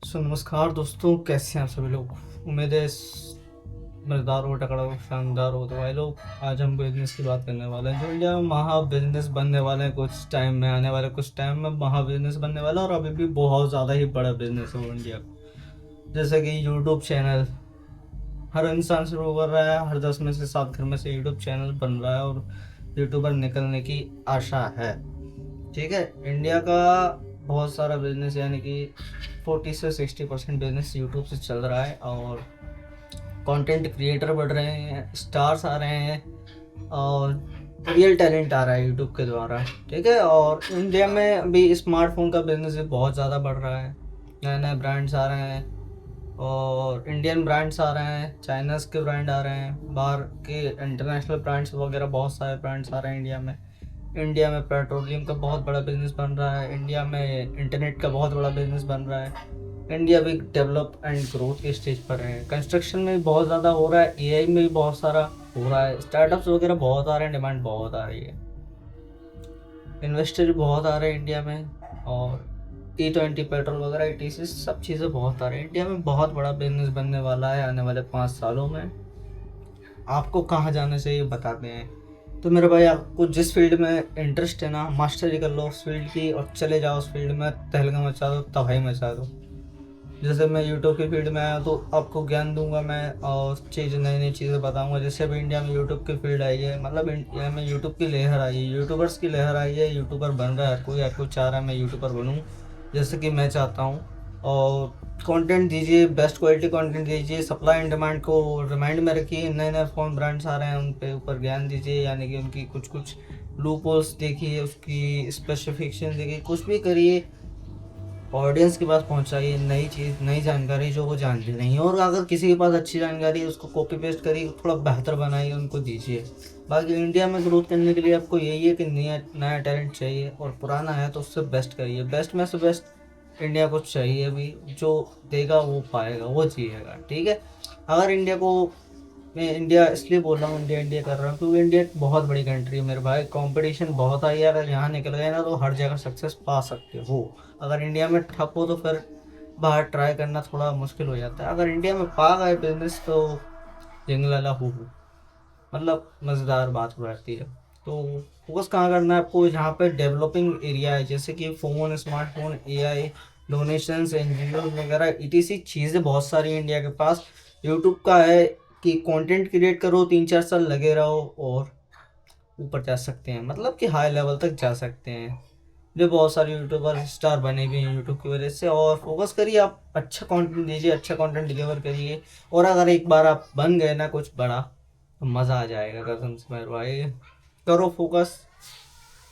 नमस्कार दोस्तों, कैसे हैं आप सभी लोग। उम्मीद है मज़ेदार हो, तगड़ा हो, शानदार हो। तो भाई लोग, आज हम बिजनेस की बात करने वाले हैं जो इंडिया में महा बिजनेस बनने वाले हैं। कुछ टाइम में, आने वाले कुछ टाइम में महा बिजनेस बनने वाला है और अभी भी बहुत ज़्यादा ही बड़ा बिजनेस है वो इंडिया का। जैसे कि यूट्यूब चैनल हर इंसान शुरू कर रहा है, हर 10 में से 7 घर में से यूट्यूब चैनल बन रहा है और यूट्यूबर निकलने की आशा है। ठीक है, इंडिया का बहुत सारा बिजनेस यानी कि 40 से 60% बिजनेस यूट्यूब से चल रहा है और कंटेंट क्रिएटर बढ़ रहे हैं, स्टार्स आ रहे हैं और रियल टैलेंट आ रहा है यूट्यूब के द्वारा। ठीक है, और इंडिया में अभी स्मार्टफोन का बिजनेस भी बहुत ज़्यादा बढ़ रहा है। नए नए ब्रांड्स आ रहे हैं और इंडियन ब्रांड्स आ रहे हैं, चाइनास के ब्रांड आ रहे हैं, बाहर के इंटरनेशनल ब्रांड्स वगैरह बहुत सारे ब्रांड्स आ रहे हैं इंडिया में। इंडिया में पेट्रोलियम का बहुत बड़ा बिजनेस बन रहा है, इंडिया में इंटरनेट का बहुत बड़ा बिजनेस बन रहा है। इंडिया भी डेवलप एंड ग्रोथ के स्टेज पर है। कंस्ट्रक्शन में भी बहुत ज़्यादा हो रहा है, एआई में भी बहुत सारा हो रहा है, स्टार्टअप्स वगैरह बहुत आ रहे हैं, डिमांड बहुत आ रही है, इन्वेस्टर भी बहुत आ रहे हैं इंडिया में और T20 पेट्रोल वगैरह ETC सब चीज़ें बहुत आ रही हैं। इंडिया में बहुत बड़ा बिजनेस बनने वाला है आने वाले 5 सालों में। आपको कहाँ जाना चाहिए बताते हैं। तो मेरे भाई, आपको जिस फील्ड में इंटरेस्ट है ना, मास्टरी कर लो उस फील्ड की और चले जाओ उस फील्ड में, तहलका मचा दो, तबाही मचा दो। जैसे मैं यूट्यूब की फील्ड में आया तो आपको ज्ञान दूंगा मैं और नई नई चीज़ें बताऊंगा। जैसे अभी इंडिया में यूट्यूब की फील्ड आई है, मतलब इंडिया में यूट्यूब की लहर आई है, यूट्यूबर्स की लहर आई है, यूट्यूबर बन रहा है हर कोई चाह रहा है मैं यूट्यूबर बनूँ जैसे कि मैं चाहता हूँ। और कंटेंट दीजिए, बेस्ट क्वालिटी कंटेंट दीजिए, सप्लाई एंड डिमांड को रिमाइंड में रखिए। नए नए फ़ोन ब्रांड्स आ रहे हैं, उन पे ऊपर ज्ञान दीजिए, यानी कि उनकी कुछ कुछ लूप होल्स देखिए, उसकी स्पेसिफिकेशन देखिए, कुछ भी करिए, ऑडियंस के पास पहुंचाइए नई चीज़, नई जानकारी जो वो जानते नहीं है। और अगर किसी के पास अच्छी जानकारी है उसको कॉपी पेस्ट करिए, थोड़ा बेहतर बनाइए, उनको दीजिए। बाकी इंडिया में ग्रोथ करने के लिए आपको यही है कि नया नया टैलेंट चाहिए और पुराना है तो उससे बेस्ट करिए। बेस्ट में से बेस्ट इंडिया को चाहिए अभी, जो देगा वो पाएगा, वो जिएगा। ठीक है, अगर इंडिया को, मैं इंडिया इसलिए बोल रहा हूँ, इंडिया इंडिया कर रहा हूँ क्योंकि इंडिया एक बहुत बड़ी कंट्री है मेरे भाई। कंपटीशन बहुत आई है, अगर यहाँ निकल गए ना तो हर जगह सक्सेस पा सकते हो। अगर इंडिया में ठप हो तो फिर बाहर ट्राई करना थोड़ा मुश्किल हो जाता है। अगर इंडिया में पा गए बिजनेस तो जिंगलाला हो, मतलब मज़ेदार बात हो जाती है। तो फोकस कहाँ करना है आपको, जहाँ पे डेवलपिंग एरिया है, जैसे कि phone, smartphone, AI, donations, NGO वगैरह ETC चीज़ें बहुत सारी हैं इंडिया के पास। यूट्यूब का है कि कंटेंट क्रिएट करो, 3-4 साल लगे रहो और ऊपर जा सकते हैं, मतलब कि हाई लेवल तक जा सकते हैं। जो बहुत सारे यूट्यूबर स्टार बने भी हैं यूट्यूब की वजह से। और फोकस करिए, आप अच्छा कंटेंट दीजिए, अच्छा कंटेंट डिलीवर करिए। और अगर एक बार आप बन गए ना कुछ बड़ा तो मज़ा आ जाएगा कसम से मेरे भाई। करो फोकस,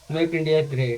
मेक इंडिया ग्रेट।